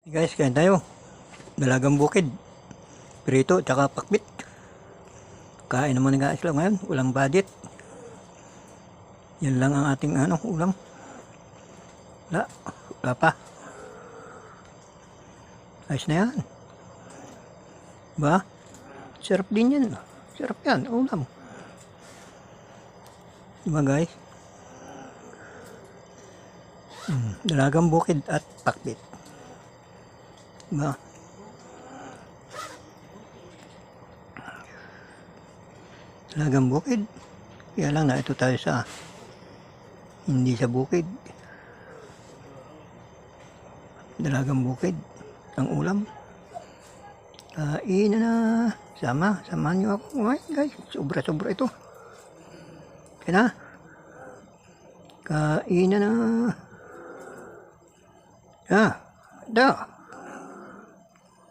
Guys, kain tayo. Dalagang bukid. Prito, tsaka pakbit. Kain naman ng guys lang ngayon. Walang budget. Yan lang ang ating ulam. Wala pa. Ayos na yan. Ba? Sarap din yan. Sarap yan, ulam. Diba guys? Dalagang bukid at pakbit. Diba? Dalagang bukid. Kaya lang na ito tayo sa hindi sa bukid. Dalagang bukid ang ulam. Kain na. Samahan nyo ako ngayon guys. Sobra ito. Kaya na. Kain na. Dah.